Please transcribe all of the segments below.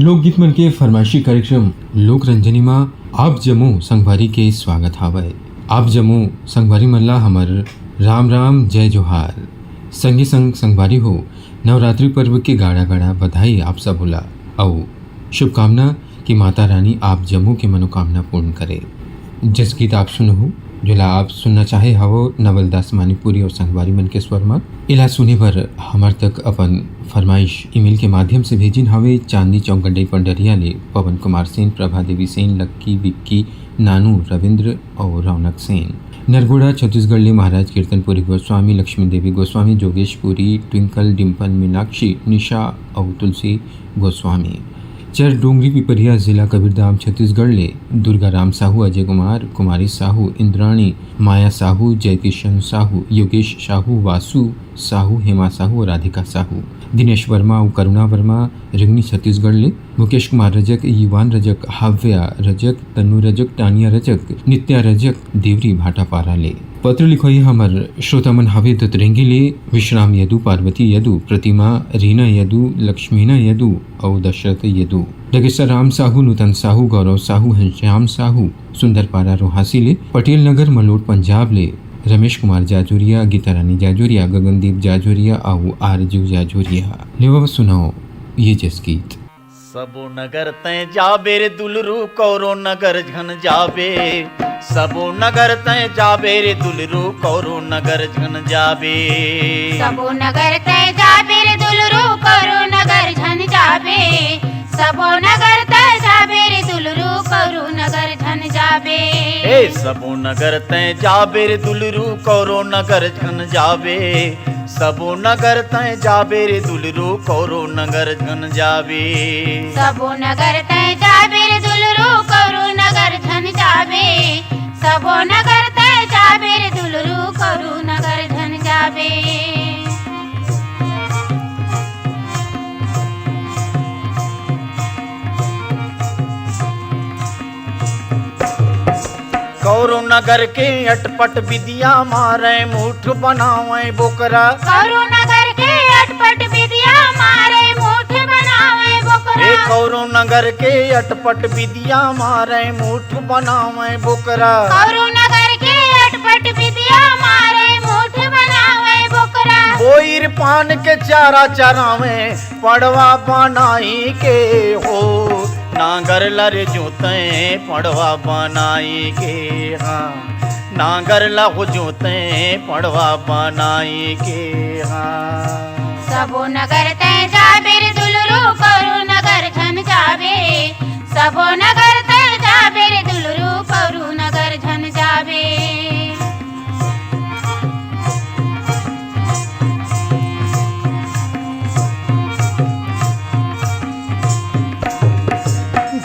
लोकगीत मन के फरमाइशी कार्यक्रम लोक रंजनी में आप जमो संगवारी के स्वागत हावय। आप जमो संगवारी मन ला हमर राम राम जय जोहार। संगे संग संगवारी हो नवरात्रि पर्व के गाड़ा गाड़ा बधाई आप सब होला और शुभकामना कि माता रानी आप जमो के मनोकामना पूर्ण करे। जिस गीत आप सुनो जोला आप सुनना चाहे हवो नवलदास मानीपुरी और संगवारी मन के स्वर में इला सुने पर हमार तक अपन फरमाइश ईमेल के माध्यम से भेजिन हवे। चांदनी चौक गंडई पंडरिया ले पवन कुमार सेन, प्रभा देवी सेन, लक्की, विक्की, नानू, रविंद्र और रौनक सेन। नरगुड़ा छत्तीसगढ़ ले महाराज कीर्तनपुरी गोस्वामी, लक्ष्मी देवी गोस्वामी, जोगेशपुरी, ट्विंकल, डिम्पल, मीनाक्षी, निशा और तुलसी गोस्वामी। चर डोंगरी पिपरिया जिला कबीरधाम छत्तीसगढ़ ले दुर्गा राम साहू, अजय कुमार, कुमारी साहू, इंद्राणी, माया साहू, जयकिशन साहू, योगेश साहू, वासु साहू, हेमा साहू और राधिका साहू। दिनेश वर्मा और करुणा वर्मा रिंगनी छत्तीसगढ़ ले मुकेश कुमार रजक, युवान रजक, हाव्या रजक, तनु रजक, टानिया रजक, नित्या रजक, देवरी भाटापारा ले। पत्र लिखो ही हमर श्रोता मन हवे दतरेंगी ले विश्राम यदु, पार्वती यदु, प्रतिमा, रीना यदु, लक्ष्मीना यदु और दशरथ यदु। डगेश्वर राम साहू, नूतन साहू, गौरव साहू, घनश्याम साहू, सुंदरपारा रोहासी ले। पटेल नगर मलोट पंजाब ले रमेश कुमार जाजोरिया, गीता रानी जाजोरिया, गगनदीप जाजोरिया और आरजू जाजोरिया। ले सुनाओ ये जस गीत। सबो नगर तय जाबे रे दुलरू, कौरो नगर झन जाबे। सबो नगर तय जाबे रे दुलरू, कौरो नगर झन जाबे। सबो नगर तय जाबे रे दुलरू, कौरो नगर झन जाबे। सबो नगर तय जाबे रे दुलरू, कौरो नगर झन जाबे। ए सबो नगर तय जाबे रे दुलरू, कौरो नगर झन जाबे। सबो नगर तय जाबे रे दुलरू, कौरो नगर झन जाबे। सबो नगर तय जाबे रे दुलरू, कौरो नगर झन जाबे। सबो नगर तय जाबे रे दुलरू, कौरो नगर झन जाबे। कौरो नगर के अटपट विदिया मारे मुठ बनावे बोकरा। कौरो नगर के अटपट विदिया मारे मुठ बनावे बोकरा। ए कौरो नगर के अटपट विदिया मारे मुठ बनावे बोकरा। कौरो नगर के अटपट विदिया मारे मुठ बनावे बोकरा। बोईर पान के चारा चरावे पड़वा बनाई के हो। नांगर लर जोते पड़वा बनाई के, हाँ नांगर ला हो जोते पड़वा बनाई के, हाँ। सबो नगर तय जाबे रे दुलरू, कौरो नगर झन जाबे। सबो नगर तय जाबे रे दुलरू, कौरो नगर झन जाबे।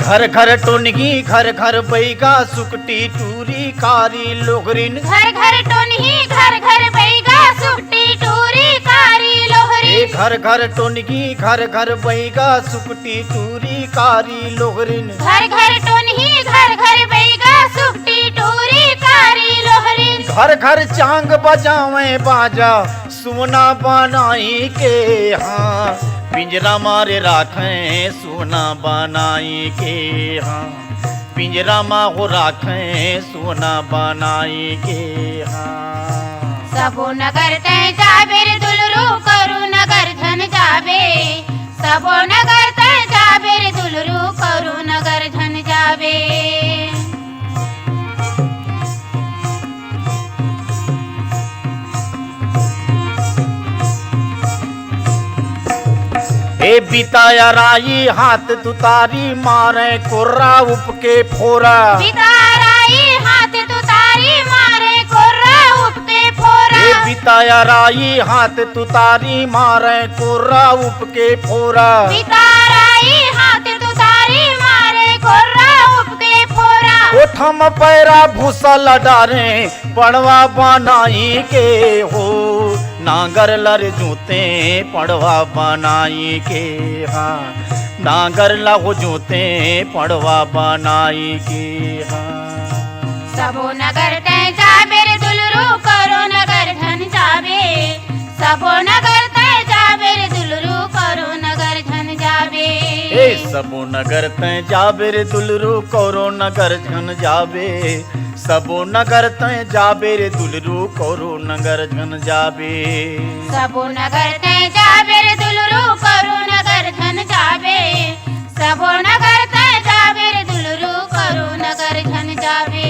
घर घर टोनगी, घर घर बैगा, सुकटी टूरी कारी लोहरिन। घर घर टोनही, घर घर बैगा, सुकटी टूरी कारी लोहरी। घर घर टोनगी, घर घर बैगा, सुकटी टूरी कारी लोहरिन। घर घर टोनही, घर घर बैगा, सुकटी टूरी कारी लोहरी। घर घर चांग बजावे बाजा, सोना बनाई के, हाँ पिंजरा मारे राखे सोना बनाई के, हाँ पिंजरा मा हो राखे सोना बनाई के, हाँ। सबो नगर तय जाबे रे दुलरू, कौरो नगर झन जाबे। सबो नगर तय जाबे रे दुलरू, कौरो नगर झन जाबे। ए बिताया राई हाथ तुतारी मारे कोर्रा उपके फोरा। बिताराई हाथ तुतारी मारे कोर्रा उपके फोरा। ए बिताया राई हाथ तुतारी मारे कोर्रा उपके फोरा। बिताराई हाथ तुतारी मारे कोर्रा उपके फोरा। ओठम पैरा भूसा लडारे पड़वा बनाई के हो। नांगर लर जूते पड़वा बनाई के, हाँ नांगर ला हो जूते पड़वा बनाई के, हाँ। सबो नगर तय जाबे रे दुलरू, कौरो नगर झन जाबे। सबो नगर तय जाबे रे दुलरू, कौरो नगर झन जाबे। ए सबो नगर तय जाबे रे दुलरू कौरो नगर झन जाबे सबो नगर तय जाबे रे दुलरू कौरो नगर झन जाबे सबो नगर तय जाबे रे दुलरू कौरो नगर झन जाबे सबो नगर तय जाबे रे दुलरू कौरो नगर झन जाबे।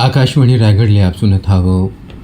आकाशवाणी रायगढ़ ले आप सुनत हावो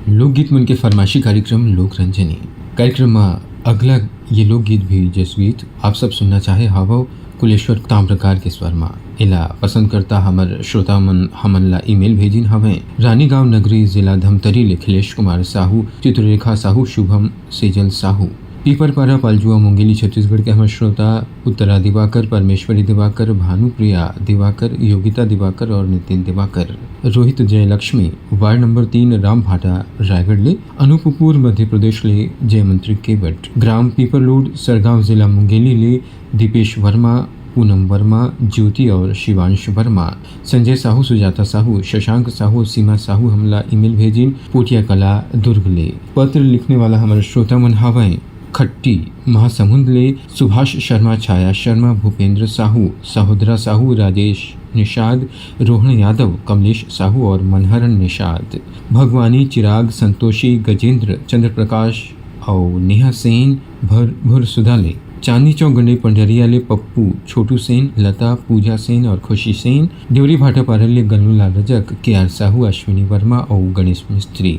लोकगीत मन के फरमाशी कार्यक्रम लोक रंजनी। कार्यक्रम में अगला ये लोकगीत भी जसगीत आप सब सुनना चाहे हावो कुलेश्वर ताम्रकार के स्वर में। इला पसंद करता हमर श्रोता मन हमन ला ईमेल भेजिन हवे रानी गांव नगरी जिला धमतरी ले खिलेश कुमार साहू, चित्ररेखा साहू, शुभम सेजल साहू, पीपरपारा पालजुआ मुंगेली छत्तीसगढ़ के हमारे श्रोता उत्तरा दिवाकर, परमेश्वरी दिवाकर, भानुप्रिया दिवाकर, योगिता दिवाकर और नितिन दिवाकर, रोहित जयलक्ष्मी वार्ड नंबर 3 रामभाटा रायगढ़ ले, अनूपपुर मध्य प्रदेश ले जयमंत्री केवट, ग्राम पीपरलोड सरगांव जिला मुंगेली ले दीपेश वर्मा, पूनम वर्मा, ज्योति और शिवांश वर्मा, संजय साहू, सुजाता साहू, शशांक साहू, सीमा साहू हमला ईमेल भेजिन पोटिया कला दुर्ग ले। पत्र लिखने वाला हमारे श्रोता मन हवाएं खट्टी महासमुंद ले सुभाष शर्मा, छाया शर्मा, भूपेंद्र साहू, सहोदरा साहू, राजेश निषाद, रोहन यादव, कमलेश साहू और मनहरन निषाद, भगवानी, चिराग, संतोषी, गजेंद्र, चंद्र प्रकाश और नेहा सेन, भर सुधाले, चांदनी चौक गंडे पंडरिया ले पप्पू, छोटू सेन, लता, पूजा सेन और खुशी सेन, देवरी भाटा पारल ले गन्नूलाल रजक, के.आर. साहू, अश्विनी वर्मा और गणेश मिस्त्री।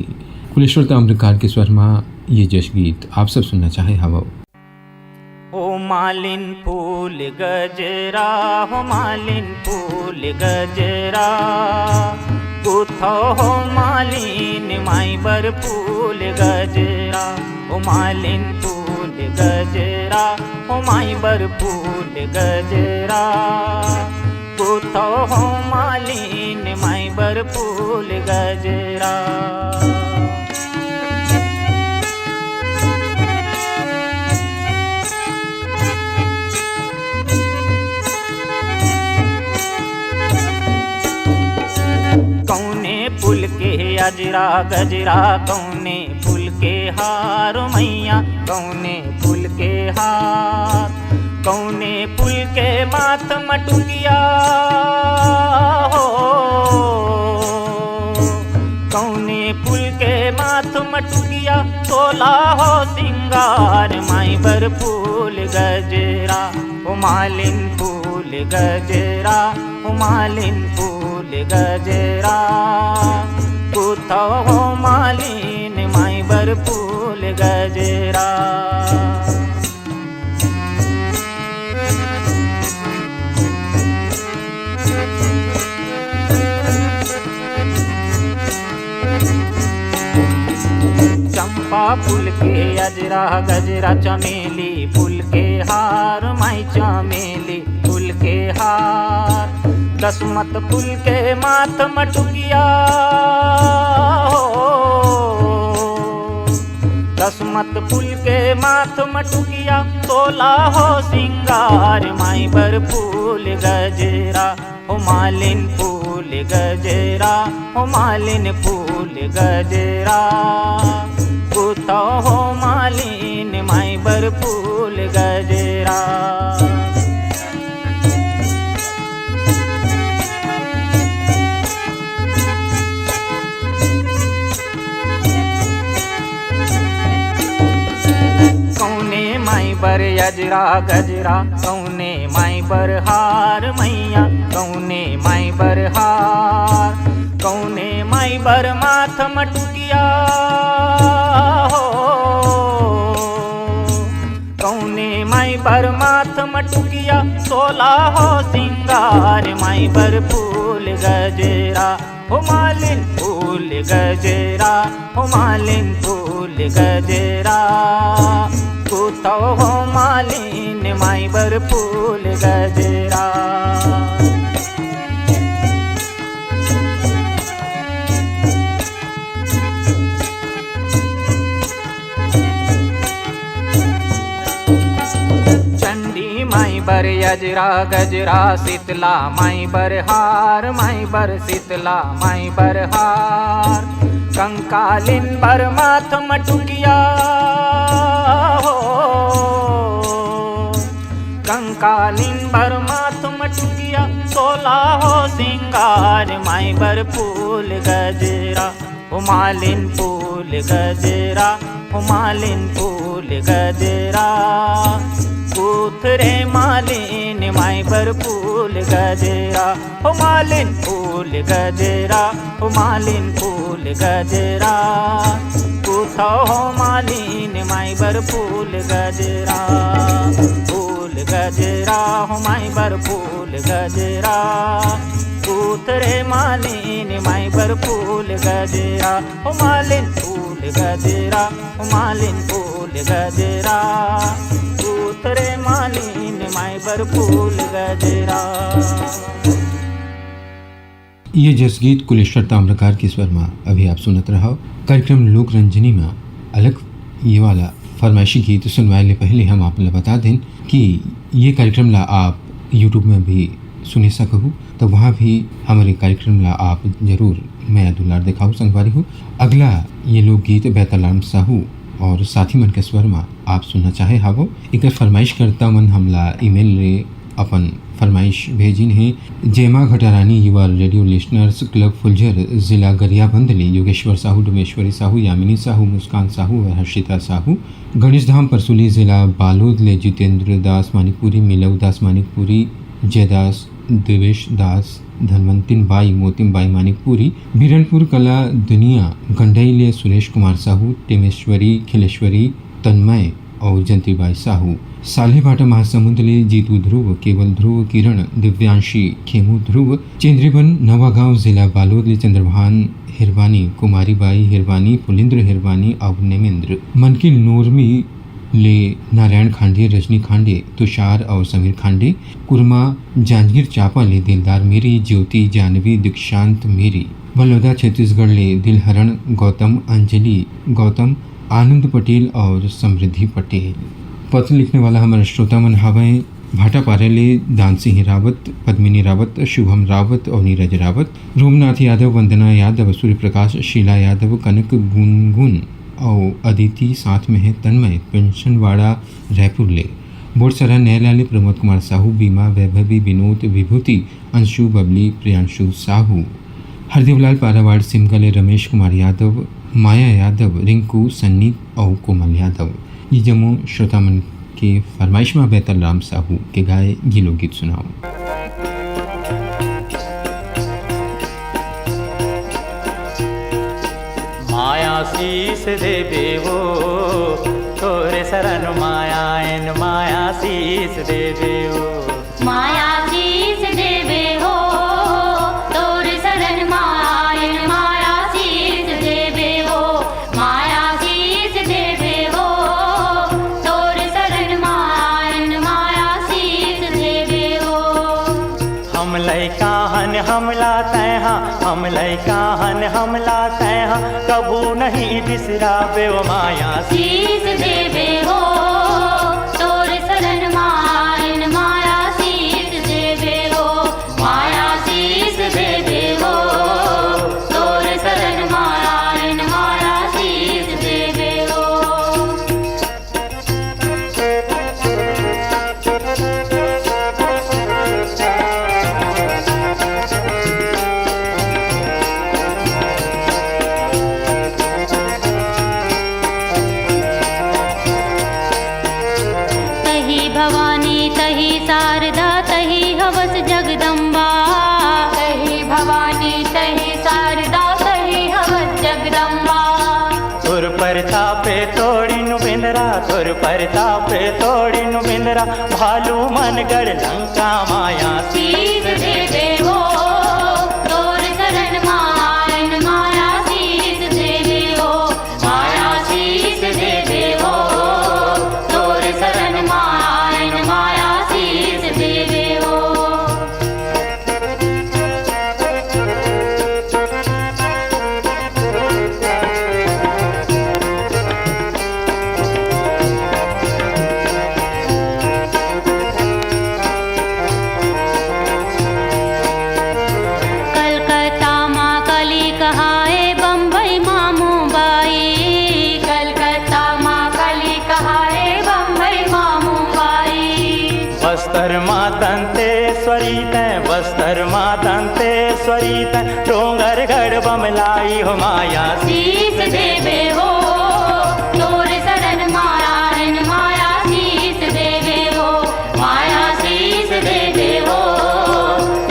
कुलेश्वर ताम्रकार के स्वर में ये जश गीत आप सब सुनना चाहे हवा। ओ मालिन फूल गजरा, हो मालिन फूल गजरा, गुथो हो मालिन माई बर फूल गजरा, ओ मालिन फूल गजरा, हो माई बर फूल गजरा, गुथो हो मालिन माई बर फूल गजरा। फूल के अजरा गजरा कौने फूल के हार मैया, कौने फूल के हार, कौने फूल के माथ मटुकिया हो, कौने फूल के माथ मटुकिया, तोला हो सिंगार माई बर फूल गजरा, ओ मालिन फूल गजरा, ओ मालिन फूल गजरा, गुथो हो मालिन माई बर फूल गजरा। चंपा फूल के अजरा गजरा, चमेली फूल के हार माई चमेली फूल के हार, दसमत फूल के माथ मटुकिया हो, दसमत फूल के माथ मटुकिया, तोला हो सिंगार माई बर फूल गजरा, हो मालिन फूल गजरा, हो मालिन फूल गजरा, गुथो हो मालिन माई बर फूल गजरा। माई बर अजरा गजरा, कौने माई बर हार मैया, कौने माई बर हार, कौने माई बर माथ मटुकिया हो, कौने माई बर माथ मटुकिया, सोला हो सिंगार माई बर फूल गजरा, हो मालिन फूल गजरा, हो मालिन फूल गजरा, गुथो हो मालिन माई बर फूल गजरा। चंडी माई बर अजरा गजरा, शीतला माई बर हार माई बर शीतला माई बर हार, कंकालिन बर माथ मटुकिया हो, कंकालिन बर माथ मटुकिया 16 हो सिंगार माई बर फूल गजरा ओ मालिन फूल गजरा ओ मालिन फूल गजरा पूथरे मालिन माई बर फूल गजरा ओ मालिन फूल गजरा ओ मालिन फूल गजरा पूथो हो मालिन माई बर फूल गजरा फूल गजरा हो माई बर फूल गजरा पूथरे मालिन माई बर फूल गजरा ओ मालिन फूल गजरा ओ मालिन फूल गजरा पूथरे मालिन माई बर फूल गजरा। ये जसगीत कुलेश्वर ताम्रकार की स्वर में अभी आप सुनत रहो। कार्यक्रम लोक रंजनी में अलग ये वाला फरमाइशी गीत सुनवाए पहले हम आप बता दें कि ये कार्यक्रम ला आप यूट्यूब में भी सुने सकूँ, तो वहाँ भी हमारे कार्यक्रम ला आप जरूर मैं दुलार दिखाऊँ संगवारी हूँ। अगला ये लोकगीत बैतलाम साहू और साथी मन के स्वर में आप सुनना चाहे हावो एक फरमाइश करता मन हमला ईमेल रे अपन फरमाइश भेजिन है। जेमा घटारानी युवा रेडियो लिसनर्स क्लब फुलझर जिला गरियाबंद ले योगेश्वर साहू, डोमेश्वरी साहू, यामिनी साहू, मुस्कान साहू और हर्षिता साहू। गणेश धाम परसुली जिला बालोद ले जितेंद्र दास मानिकपुरी, मिलव दास मानिकपुरी, जयदास, देवेश दास, धनवंतिन बाई, मोतिम बाई मानिकपुरी, बीरनपुर कला दुनिया गंडई ले सुरेश कुमार साहू, टेमेश्वरी, खिलेश्वरी, तन्मय और जंतीबाई साहू। साले भाटा महासमुंद ले जीतू ध्रुव, केवल ध्रुव, किरण, दिव्यांशी, खेमू ध्रुव। चेंद्रीबन नवागांव जिला बालोद ले चंद्रभान हिरवानी, कुमारी बाई हिरवानी, फुलिंद्र हिरवानी और नेमेंद्र। मनकिल नूरमी ले नारायण खांडे, रजनी खांडे, तुषार और समीर खांडे। कुरमा जांजगीर चापा ले दिलदार मेरी, ज्योति, जानवी, दीक्षांत मेरी। बलौदा छत्तीसगढ़ ले दिलहरण गौतम, अंजलि गौतम, आनंद पटेल और समृद्धि पटेल। पत्र लिखने वाला हमारा श्रोता मन हवें भाटापारा ले दान सिंह रावत, पद्मिनी रावत, शुभम रावत और नीरज रावत। रोमनाथ यादव, वंदना यादव, सूर्य प्रकाश, शीला यादव, कनक, गुनगुन और अदिति, साथ में है तन्मय, पेंशनवाड़ा रायपुर ले। बोरसरा नैला ले प्रमोद कुमार साहू, बीमा, वैभवी, विनोद, विभूति, अंशु, बबली, प्रियांशु साहू। हरदेवलाल पारावाड़ सिमगा ले रमेश कुमार यादव, माया यादव, रिंकू, सन्नी और कोमल यादव। ये जम्मू श्रोता मन के फरमाइश में बेतल राम साहू के गाए ये लोकगीत सुनाओ। माया शीस देवे हो तोरे शरण माया एन माया शीस देवे हो। माया शीस देवे हो तोर शरण मायन माया शीस देवे हो। माया शीस देवे हो तोर शरण मायन माया शीस देवे हो। हम लैका हन हमला तैहा, हम लैका हन हमला तैहा, कबू नहीं बिसरावे वो माया शीस देवे हो तोर शरण मायन माया शीस देवे हो। माया शीस देवे हो तोर शरण मायन माया शीस देवे हो। तही भवानी तही शारदा तही हवस जगदम्बा। तही भवानी तही शारदा तही हवस जगदम्बा। तुर परतापे तोड़ी नु बिंदरा, तुर परतापे तोड़ी नु बिंदरा, भालू मन गढ़ लंका माया शीस देवे हो तोर शरण मायन माया शीस देवे हो। माया शीस देवे हो तोर शरण मायन माया शीस देवे हो। माँ दंतेश्वरी तन डोंगर गढ़ बमलाई हो माया शीस देवे हो तोर शरण नारायण माया शीस देवे हो माया शीस देवे हो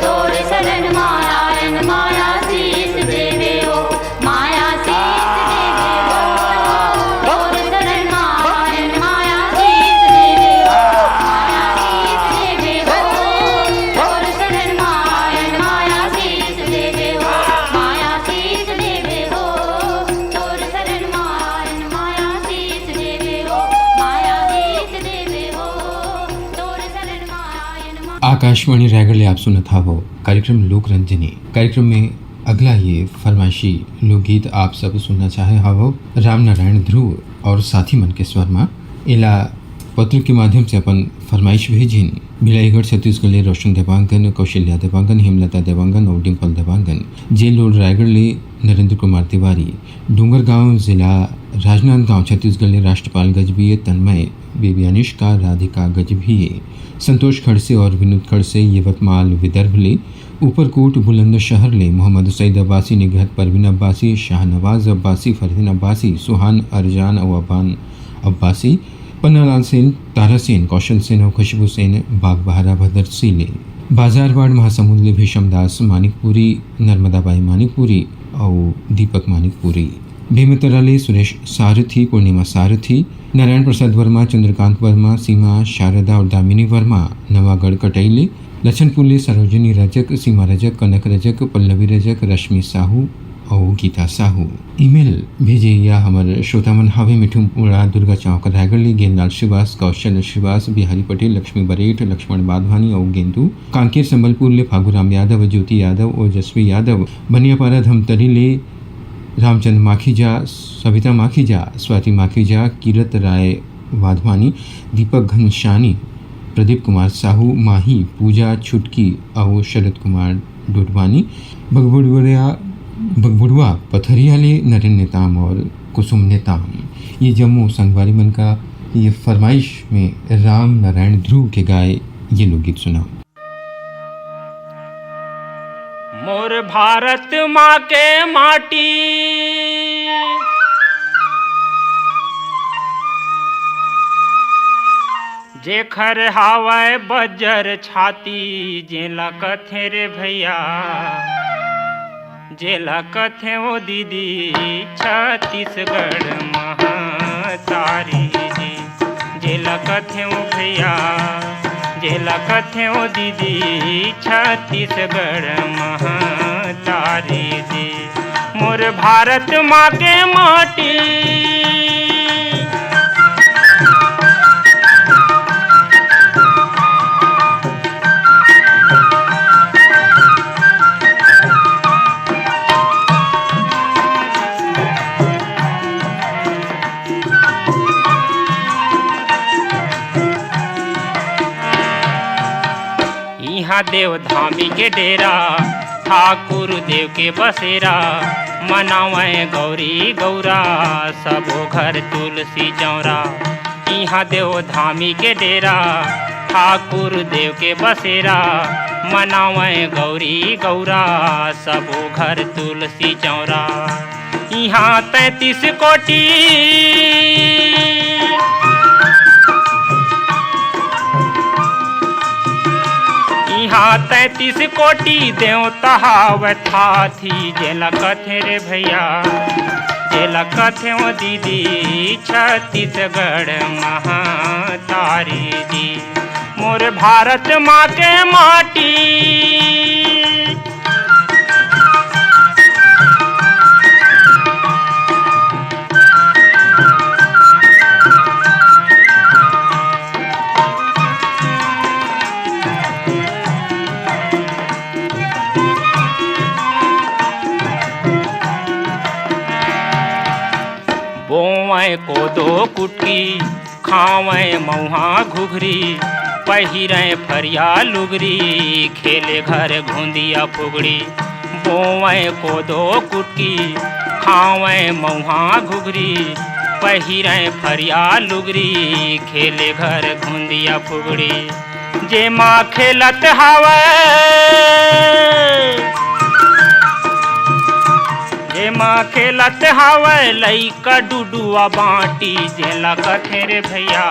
तोर शरण नारायण माया शीस देवे हो माया शीस देवे हो तोर शरण नारायण माया शीस देवे हो माया शीस देवे हो तोर शरण नारायण माया शीस देवे हो माया शीस देवे हो तोर शरण नारायण माया शीस देवे हो माया शीस देवे हो तोर शरण नारायण आकाशवाणी रायगढ़ आप सुनत हावो कार्यक्रम लोक रंजनी। कार्यक्रम में अगला ये फरमाइशी लोकगीत आप सब सुनना चाहे हावो राम नारायण ध्रुव और साथी मन के स्वर में इला पत्र के माध्यम से अपन फरमाइश भेजिन भिलाईगढ़ छत्तीसगढ़ ले रोशन देवांगन, कौशल्या देवांगन, हेमलता देवांगन और डिम्पल देवांगन। जेल रोड रायगढ़ ले नरेंद्र कुमार तिवारी, डूंगरगांव जिला राजनांदगांव छत्तीसगढ़ ले राष्ट्रपाल गजभिये, तन्मय, बेबी अनिष्का, राधिका गजभिये, संतोष खड़से और विनोद खड़से यवतमाल विदर्भ ले, ऊपरकोट बुलंदशहर ले मोहम्मद सईद अब्बासी, निगहत परवीन अब्बासी, शाहनवाज अब्बासी, फरहीन अब्बासी, सुहान अरजान और अबान अब्बासी, पन्नालाल सेन, तारा सेन, कौशल सेन और खुशबू सेन, बाग बहारा भदरसी ले, बाजारवाड़ महासमुंद ले भीषम दास मानिकपुरी, नर्मदाबाई मानिकपुरी और दीपक मानिकपुरी, भीमतरा ले सुरेश सारथी, पूर्णिमा सारथी, नारायण प्रसाद वर्मा, चंद्रकांत वर्मा, सीमा शारदा और दामिनी वर्मा, नवागढ़ कटैले, लछनपुर ले सरोजिनी रजक, सीमा रजक, कनक रजक, पल्लवी रजक, रश्मि साहू और गीता साहू। ईमेल भेजे या हमारे श्रोतामन हावे मिठुपुरा, दुर्गा चौक रायगढ़ ले, गेंदाल श्रीवास, कौशल श्रीवास, बिहारी पटेल, लक्ष्मी बरेठ, लक्ष्मण बाधवानी और गेंदू, कांकेर संबलपुर ले फागूराम यादव, ज्योति यादव, ओजस्वी यादव, बनियापारा धमतरी ले रामचंद्र माखीजा, सविता माखीजा, स्वाति माखीजा, कीरत राय वाधवानी, दीपक घनशानी, प्रदीप कुमार साहू, माही, पूजा छुटकी और शरद कुमार डोडवानी, बगबुड़वा पथरिया ले नरेंद्र नेताम और कुसुम नेताम। ये जम्मू संगवारी मन का ये फरमाइश में राम नारायण ध्रुव के गाए ये लोकगीत सुनाओ। मोर भारत माँ के माटी जेखर हावय बजर छाती, जेला कथे रे भैया, जेला कथे ओ दीदी, छत्तीसगढ़ महतारी जी, जेला कथे ओ भैया, जेला कथे ओ दीदी, छत्तीसगढ़ महतारी जी। मोर भारत माँ के माटी यहाँ देव धामी के डेरा, ठाकुर देव के बसेरा, मनावे गौरी गौरा, सबो घर तुलसी चौरा। यहाँ देव धामी के डेरा, ठाकुर देव के बसेरा, मनावे गौरी गौरा, सबो घर तुलसी चौरा। यहाँ 33 कोटि यहाँ 33 कोटि देवता हावथा थी, जेला कथे रे भैया, जेला कथे ओ दीदी, छत्तीसगढ़ महतारी जी। मोर भारत माँ के माटी बोवें कोदो कुटकी, खावें मऊहा घुघरी, पहिरें फरिया लुगरी, खेले घर घुंदिया फुगड़ी। बोवें कोदो कुटकी, खावें मऊहा घुघरी, पहिरें फरिया लुगरी, खेले घर घुंदिया फुगड़ी। जे माँ खेलत हवे जे माँ खेलत हवे लइका डुडुआ बाटी जे लगथे रे भैया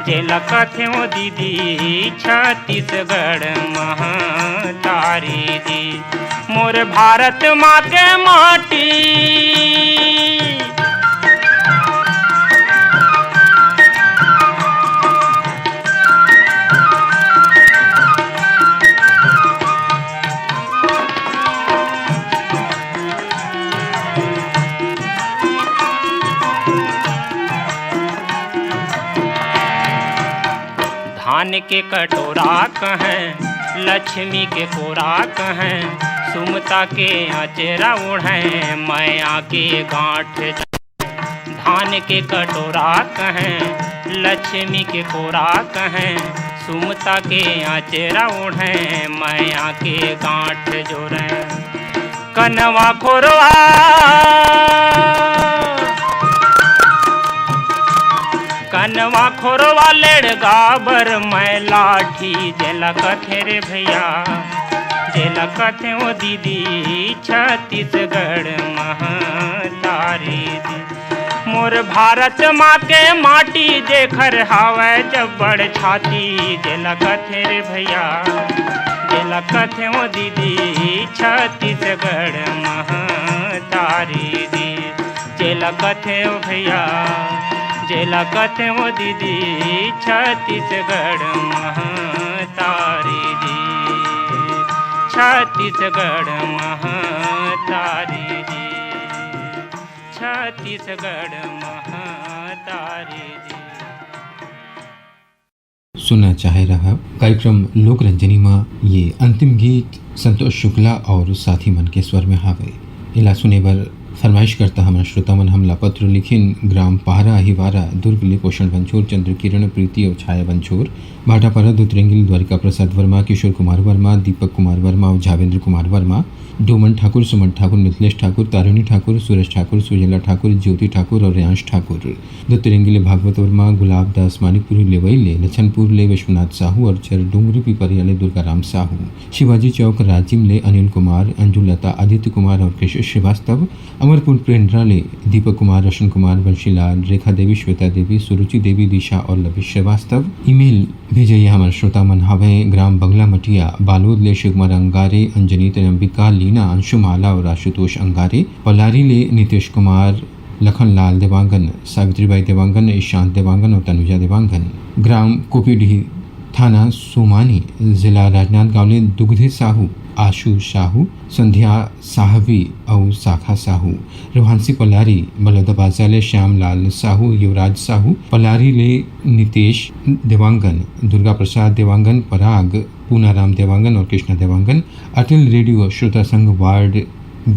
जे लगथे वो दीदी छत्तीसगढ़ महतारी दी मोर भारत माँ के माटी धान के कटोरा कहें लक्ष्मी के कोरा कहें सुमता के अचेरा ओढ़ें मैया के गांठ धान के कटोरा कहें लक्ष्मी के कोरा कहें सुमता के अचेरा ओढ़ें मैया के गांठ जोड़ें कनवा खोरवा कनवा खोरवा लेड़ गाबर मैं लाठी जेला कथे रे भैया जेला कथे वो दीदी छत्तीसगढ़ महतारी दी मोर भारत माँ के माटी देखर हावे जब बड़ छाती जेला कथे रे भैया जेला कथे वो दीदी छत्तीसगढ़ महतारी दी जेला कथे वो भैया जेला कथे वो दीदी छत्तीसगढ़ महतारी दी छत्तीसगढ़ महतारी दी छत्तीसगढ़ महतारी दी। सुनना चाहे रहा कार्यक्रम लोक रंजनी में ये अंतिम गीत संतोष शुक्ला और साथी मन के स्वर में हावे इला सुने बर फरमाइश करता हमारा श्रोता मन हमला पत्र लिखिन ग्राम पहारा अहिवारा दुर्ग ले पोषण बंछोर चंद्र किरण प्रीति और छाया बंछोर भाटापारा दुतरेंगिल द्वारिका प्रसाद वर्मा किशोर कुमार वर्मा दीपक कुमार वर्मा और झावेंद्र कुमार वर्मा डोमन ठाकुर सुमन ठाकुर मिथिलेश ठाकुर तारिणी ठाकुर सुरेश ठाकुर सुजला ठाकुर ज्योति ठाकुर और रियांश ठाकुर दुतरेंगिले भागवत वर्मा गुलाब दास मानिकपुरी लेवईले लछनपुर ले विश्वनाथ साहू और चर डूंगरी पिपरियाले दुर्गाराम साहू शिवाजी चौक राजिम ले अनिल कुमार अंजुलता आदित्य कुमार और केशव श्रीवास्तव अमरपुर प्रेंड्रा ले दीपक कुमार रोशन कुमार बंशीलाल रेखा देवी श्वेता देवी सुरुचि देवी दिशा और लवी श्रीवास्तव ईमेल भेजे हमारे श्रोता मन हावे ग्राम बंगला मटिया बालोद ले शिवकुमार अंगारे अंजनी अंबिका लीना अंशुमाला और आशुतोष अंगारे पलारी ले नितेश कुमार लखनलाल देवांगन सावित्रीबाई देवांगन ईशांत देवांगन और तनुजा देवांगन ग्राम कोपीडीह थाना सोमानी जिला राजनांदगांव ले दुग्धे साहू आशु साहू संध्या साहवी और साखा साहू रोहानसी पलारी बलौदाबाजा ले श्यामलाल साहू युवराज साहू पलारी ले नितेश देवांगन दुर्गा प्रसाद देवांगन पराग पूनाराम देवांगन और कृष्णा देवांगन अटल रेडियो श्रोता संघ वार्ड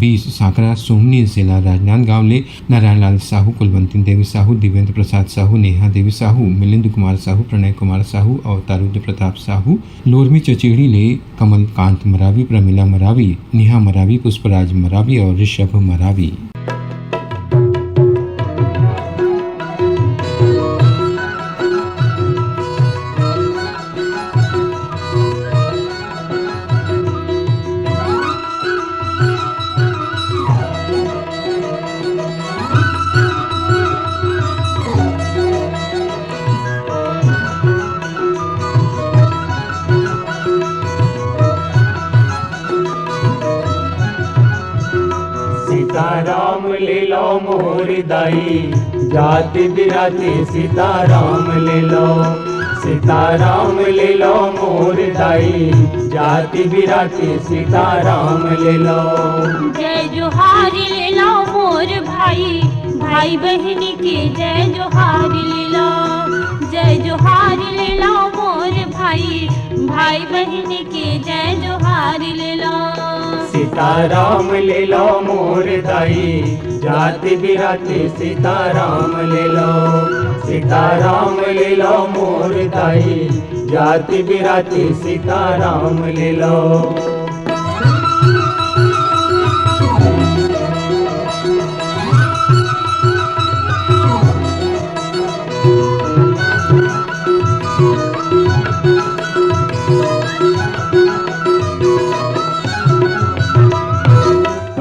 20 सांकरा सोमनी जिला राजनांदगांव ले नारायणलाल साहू कुलवंती देवी साहू दिव्येंद्र प्रसाद साहू नेहा देवी साहू मिलिंद कुमार साहू प्रणय कुमार साहू और तारुद्र प्रताप साहू लोरमी चचेड़ी ले कमल कांत मरावी प्रमिला मरावी नेहा मरावी पुष्पराज मरावी और ऋषभ मरावी। सीताराम ले लो मोर दाई जाति बिराती सीताराम ले लो सीताराम ले लो मोर दाई जाति बिराती सीताराम ले लो। जय जोहारी ले लो मोर भाई भाई बहन की जय जोहारी ले लो जय जोहारी ले लो मोर भाई भाई बहन की जय जोहारी ले लो। सीताराम ले लो मोर दाई जाति बिराती सीताराम ले लो सीताराम ले लो मोर दाई जाति बिराती सीताराम ले लो।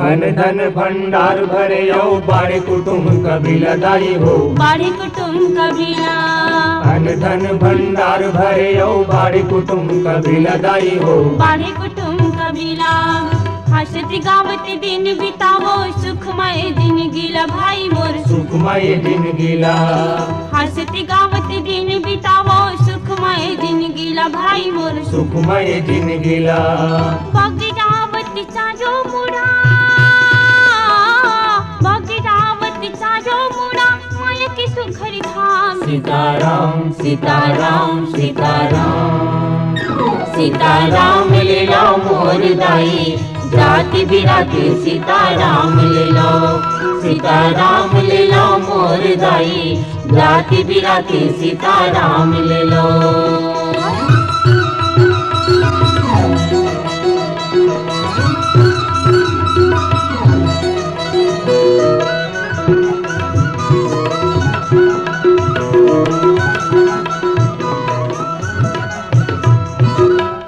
अन धन भंडार भरे यो बाड़े कुटुंब कबीला दाई हो। बाढ़े कुटुंब कबीला अन धन भंडार भरे यो बाड़े कुटुंब कबीला दाई हो। बाढ़े कुटुंब कबीला हसती गावती दिन बितावो सुखमय दिन गिला भाई मोर। सुखमय दिन गिला हसती गावती दिन बितावो सुखमय दिन गिला भाई मोर। सुखमय दिन गिला बगिरावतीचा जो मुडा बगिरावतीचा जो मुडा माया की सुखरी धाम। सीताराम सीताराम सीताराम सीताराम ले लो मोर दाई जाति बिराती सीताराम ले लो। सीताराम ले लो मोर दाई जाति बिराती सीताराम ले लो।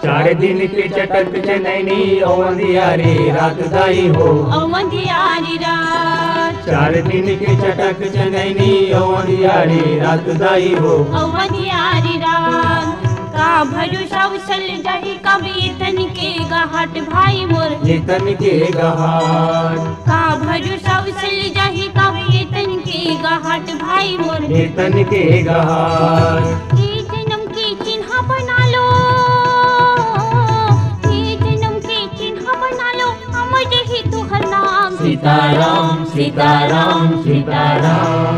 चार दिन के चटक चनैनी अवंधियारी रात दाई हो। अवंधियारी रात चार दिन के चटक चनैनी अवंधियारी रात दाई हो। अवंधियारी रात का भरोसा उछल जाही कभी तन के गाहट भाई मोर। तन के गहाट का भरोसा उछल जाही कभी तन के गाहट भाई मोर। तन के गहाट ये जन्म की चिन्ह बना लो ये जन्म की चिन्ह बना लो अमर ही तुहर नाम। सीताराम सीताराम सीताराम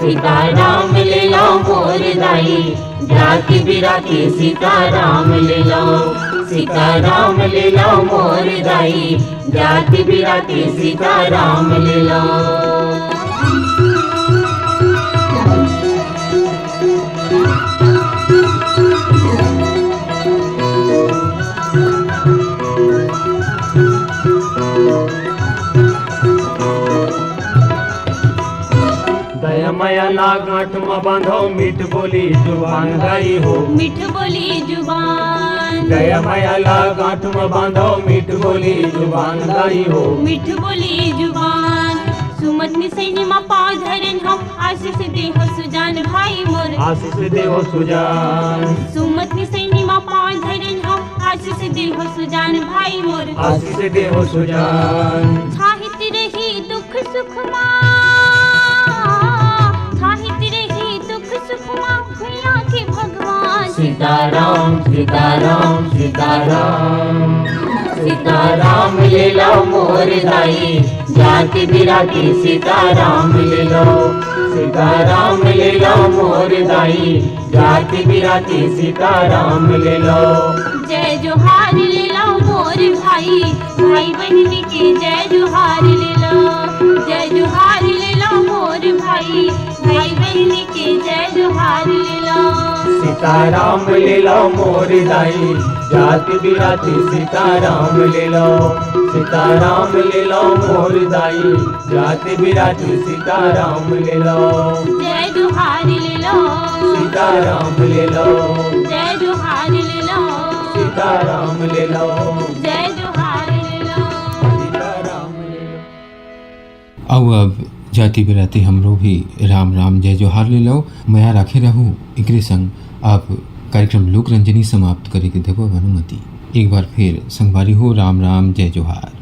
सीताराम ले लो मोर दाई जाति बिराती सीताराम ले लो। सीताराम ले लो मोर दाई जाति बिराती सीताराम ले लो। दया माया ना गांठ में बांधो मीठ बोली जुबान गाई हो। मीठ बोली जुबान दया माया ला गांठ में बांधो मीठ बोली जुबान गाई हो। मीठ बोली जुबान सुमत निसैनी मा पाँव धरन हम आशीष दे हो सुजान भाई मोर। आशीष दे हो सुजान सुमत निसैनी मा पाँव धरन हम आशीष दे हो सुजान भाई मोर। आशीष दे हो सुजान छाहित रही दुख सुख मा छाहित रही दुख सुख मा भैया के भगवान। सीताराम सीताराम सीताराम सीताराम ले लो मोर दाई जाति बिराती सीताराम ले लो। सीताराम ले लो मोर दाई जाति बिराती सीताराम ले लो। जय जोहार ले लो मोर भाई भाई बहन की जय जोहार ले लो। जय जोहार ले लो मोर भाई भाई बहन की जय जोहार ले लो। सीताराम ले लो मोर दाई जाति बिराती सीताराम ले लो। सीताराम ले लो मोर दाई जाति बिराती सीताराम ले लो। जय जोहार ले लो सीताराम ले लो। जय जोहार ले लो सीताराम ले लो। जय जोहार ले लो। सीताराम ले लो। आओ अब जाति बिराती हमरो भी राम राम जय जोहार ले लो। मैं राखे रहूँ एकरे संग आप कार्यक्रम लोक रंजनी समाप्त करे के देवो अनुमति। एक बार फिर संगवारी हो राम राम जय जोहार।